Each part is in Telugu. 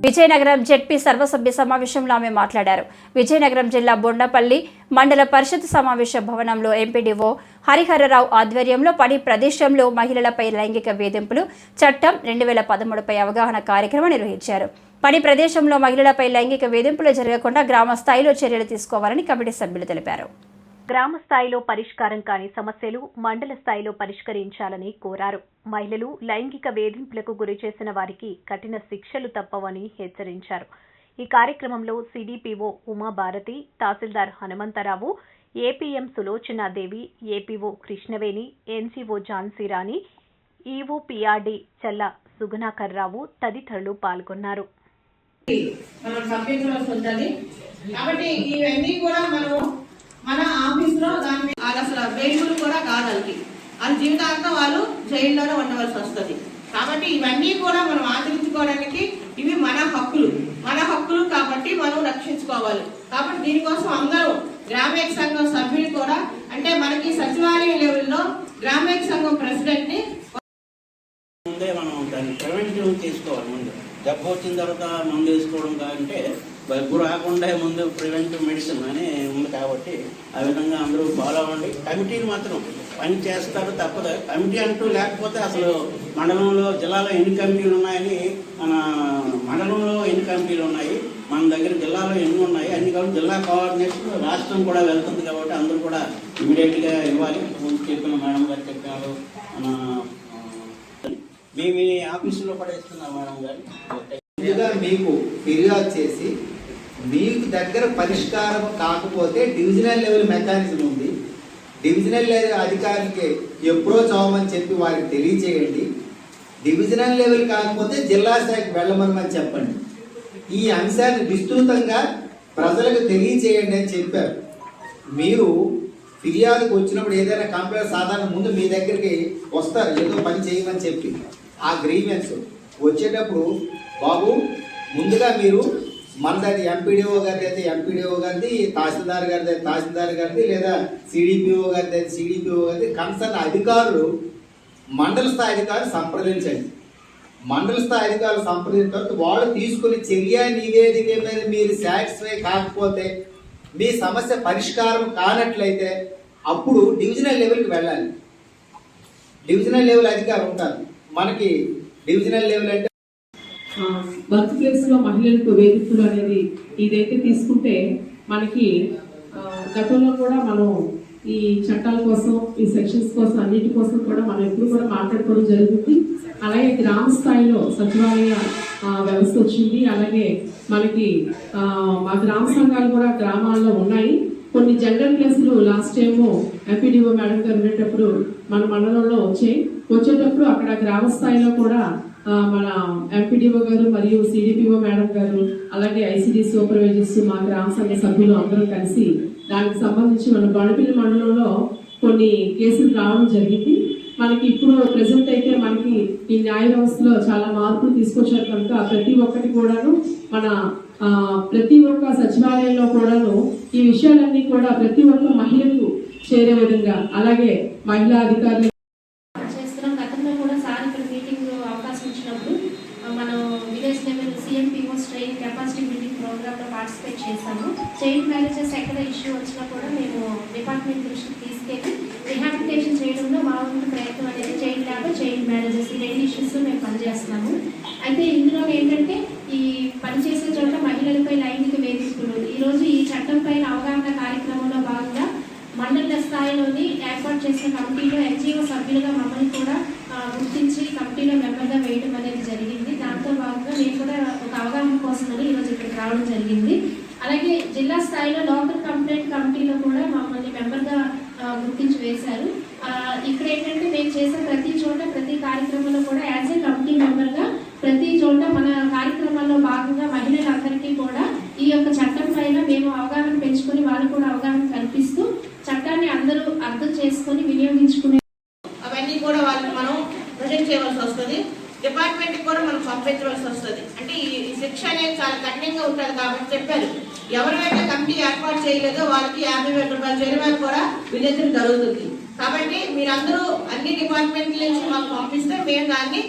విజయనగరం జెడ్పీ సర్వసభ్య సమావేశంలో ఆమె మాట్లాడారు. విజయనగరం జిల్లా బొండపల్లి మండల పరిషత్ సమావేశ భవనంలో ఎంపీడీఓ హరిహరరావు ఆధ్వర్యంలో పని ప్రదేశంలో మహిళలపై లైంగిక వేధింపులు చట్టం 2013పై అవగాహన కార్యక్రమం నిర్వహించారు. పని ప్రదేశంలో మహిళలపై లైంగిక వేధింపులు జరగకుండా గ్రామ స్థాయిలో చర్యలు తీసుకోవాలని కమిటీ సభ్యులు తెలిపారు. గ్రామ స్థాయిలో పరిష్కారం కాని సమస్యలు మండల స్థాయిలో పరిష్కరించాలని కోరారు. మహిళలు లైంగిక వేధింపులకు గురి చేసిన వారికి కఠిన శిక్షలు తప్పవని హెచ్చరించారు. ఈ కార్యక్రమంలో CDPO Umabharati, tahsildar Hanumantharao, APM Sulochanadevi, APO Krishnaveni, NGO Jhansirani, EO PRD Challa Sugunakarrao తదితరులు పాల్గొన్నారు. మన ఆఫీస్లో దాన్ని అసలు బెయిల్ కూడా కాదు. అది జీవితాంతం వాళ్ళు జైల్లోనే ఉండవలసి వస్తుంది. కాబట్టి ఇవన్నీ కూడా మనం ఆచరించుకోవడానికి ఇవి మన హక్కులు కాబట్టి మనం రక్షించుకోవాలి. కాబట్టి దీనికోసం అందరూ గ్రామీణ సంఘం సభ్యులు కూడా, అంటే మనకి సచివాలయం లెవెల్లో గ్రామీణ సంఘం ప్రెసిడెంట్ ని ముందే మనం దాన్ని ప్రివెంటివ్ తీసుకోవాలి. ముందు జబ్బు వచ్చిన తర్వాత మందు వేసుకోవడం కంటే జబ్బు రాకుండా ముందు ప్రివెంటివ్ మెడిసిన్ అని ఉంది. కాబట్టి ఆ విధంగా అందరూ ఫాలో అవ్వండి. కమిటీలు మాత్రం పని చేస్తారు, తప్పదు. కమిటీ అంటూ లేకపోతే అసలు మండలంలో జిల్లాలో ఎన్ని కమిటీలు ఉన్నాయని, మన మండలంలో ఎన్ని కమిటీలు ఉన్నాయి, మన దగ్గర జిల్లాలో ఎన్ని ఉన్నాయి అన్ని. కాబట్టి జిల్లా కోఆర్డినేషన్ రాష్ట్రం కూడా వెళ్తుంది. కాబట్టి అందరూ కూడా ఇమీడియట్గా ఇవ్వాలి. ముందు చెప్పిన మేడం గారు చెప్పినారు, మీ ఆఫీసులో కూడా ఇస్తున్నారు మేడం గారు. ముందుగా మీకు ఫిర్యాదు చేసి మీకు దగ్గర పరిష్కారం కాకపోతే డివిజనల్ లెవెల్ మెకానిజం ఉంది. డివిజనల్ లెవెల్ అధికారికి ఎప్పుడో చదవమని చెప్పి వారికి తెలియచేయండి. డివిజనల్ లెవెల్ కాకపోతే జిల్లా స్థాయికి వెళ్ళమని చెప్పండి. ఈ అంశాన్ని విస్తృతంగా ప్రజలకు తెలియచేయండి అని చెప్పారు. మీరు ఫిర్యాదుకు వచ్చినప్పుడు ఏదైనా కంప్లైంట్ సాధారణ ముందు మీ దగ్గరికి వస్తారు, ఏదో పని చేయమని చెప్పి. ఆ గ్రీవెన్స్ వచ్చేటప్పుడు బాబు ముందుగా మీరు మనది ఎంపీడీఓ గారిది అయితే ఎంపీడీఓ గారిది, తహసీల్దార్ గారిది అయితే తహసీల్దార్ గారిది, లేదా సిడిపిఓ గారిది అయితే సిడిపిఓ గారిది, కన్సర్న్ అధికారులు మండల స్థాయి అధికారులు సంప్రదించండి. మండల స్థాయి అధికారులు సంప్రదించిన తర్వాత వాళ్ళు తీసుకుని చర్య నివేదిక మీద మీరు సాటిస్ఫై కాకపోతే, మీ సమస్య పరిష్కారం కానట్లయితే అప్పుడు డివిజనల్ లెవెల్కి వెళ్ళాలి. డివిజనల్ లెవెల్ అధికారులు ఉంటారు. మనకి డివిజనల్ లెవెల్ అంటే వర్క్ ప్లేస్ లో మహిళలకు వేధింపులు అనేది ఇదైతే తీసుకుంటే మనకి గతంలో కూడా మనం ఈ చట్టాల కోసం, ఈ సెక్షన్స్ కోసం, అన్నిటి కోసం కూడా మనం ఎప్పుడు కూడా మాట్లాడుకోవడం జరుగుతుంది. అలాగే గ్రామ స్థాయిలో సచివాలయ వ్యవస్థ వచ్చింది. అలాగే మనకి మా గ్రామ సంఘాలు కూడా గ్రామాల్లో ఉన్నాయి. కొన్ని జనరల్ ప్లేస్లు లాస్ట్ టైము ఎంపీడీఓ మేడం గారు ఉండేటప్పుడు మన మండలంలో వచ్చేటప్పుడు అక్కడ గ్రామ స్థాయిలో కూడా మన ఎంపీడీఓ గారు మరియు సిడిపిఓ మేడం గారు, అలాగే ఐసిడి సూపర్వైజర్స్, మా గ్రామ సంఘ సభ్యులు అందరూ కలిసి దానికి సంబంధించి మన బొండపల్లి మండలంలో కొన్ని కేసులు రావడం జరిగింది. మనకి ఇప్పుడు ప్రెసెంట్ అయితే మనకి ఈ న్యాయ వ్యవస్థలో చాలా మార్పులు తీసుకొచ్చారు కనుక ప్రతి ఒక్కటి కూడాను మన ప్రతి ఒక్క సచివాలయంలో కూడాను ఈ విషయాలన్నీ కూడా ప్రతి ఒక్క మహిళకు చేరే విధంగా, అలాగే మహిళా అధికారులు చేస్తున్నాం. గతంలో కూడా సార్ ఇక్కడ మీటింగ్ అవకాశం ఇచ్చినప్పుడు మనం village level CMPO train capacity building programme లో పార్టిసిపేట్ చేశాము. చైల్డ్ మ్యారేజెస్ ఎక్కడ ఇష్యూ వచ్చినా కూడా మేము డిపార్ట్మెంట్ దృష్టికి తీసుకెళ్ళి రిహాబిలిటేషన్ చేయడంలో మా వంతు ప్రయత్నం అనేది చైల్డ్ ల్యాబ్, చైల్డ్ మ్యారేజెస్ ఈ రెండు ఇష్యూస్ మేము పనిచేస్తున్నాము. అయితే ఇందులో ఏంటంటే ఈ పనిచేసే చోట మహిళలపై లైంగిక వేధింపులు, ఈరోజు ఈ చట్టం పైన అవగాహన కార్యక్రమంలో భాగంగా మండల స్థాయిలోని ఏర్పాటు చేసిన కమిటీలో ఎన్జిఓ సభ్యులుగా మమ్మల్ని కూడా గుర్తించి కమిటీలో మెంబర్గా వేయడం అనేది జరిగింది. దాంతో భాగంగా నేను కూడా ఒక అవగాహన కోసమని ఈరోజు ఇక్కడికి రావడం జరిగింది. అలాగే జిల్లా స్థాయిలో లోకల్ కంప్లైంట్ కమిటీలో కూడా మమ్మల్ని మెంబర్గా గుర్తించి వేశారు. ఇక్కడ ఏంటంటే మేము చేసే ప్రతి చోట ప్రతి కార్యక్రమంలో కూడా యాజ్ ఏ కమిటీ మెంబర్గా ప్రతి చోట మన కార్యక్రమాల్లో భాగంగా మహిళలందరికీ కూడా ఈ యొక్క చట్టం పైన మేము అవగాహన పెంచుకొని వాళ్ళు కూడా అవగాహన కల్పిస్తూ చట్టాన్ని అందరూ అర్థం చేసుకొని వినియోగించుకునే అవన్నీ కూడా వాళ్ళకి మనం ప్రజెంట్ చేయవలసి వస్తుంది. డిపార్ట్మెంట్కి కూడా మనం పంపించవలసి వస్తుంది. అంటే ఈ శిక్ష అనేది చాలా కఠినంగా ఉంటుంది కాబట్టి చెప్పారు. ఎవరైతే కమిటీ ఏర్పాటు చేయలేదో వాళ్ళకి 50,000 రూపాయల జరిమానా కూడా విధించడం జరుగుతుంది. కాబట్టి మీరందరూ అన్ని డిపార్ట్మెంట్ల నుంచి మాకు పంపిస్తే మేము దాన్ని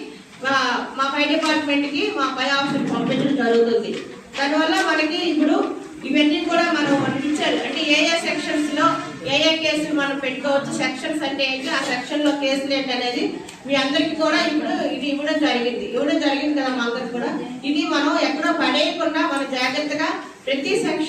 మా పై డిపార్ట్మెంట్కి మా పై ఆఫీస్కి పంపించడం జరుగుతుంది. దానివల్ల మనకి ఇప్పుడు ఇవన్నీ కూడా మనం ఇచ్చారు అంటే ఏ సెక్షన్స్లో ఏ కేసులు మనం పెట్టుకోవచ్చు, సెక్షన్స్ అంటే ఏంటి, ఆ సెక్షన్లో కేసులు ఏంటి అనేది మీ అందరికీ కూడా ఇప్పుడు ఇది ఇవ్వడం జరిగింది కదా మా అందరికి కూడా. ఇది మనం ఎక్కడో పడేయకుండా మనం జాగ్రత్తగా ప్రతి సెక్షన్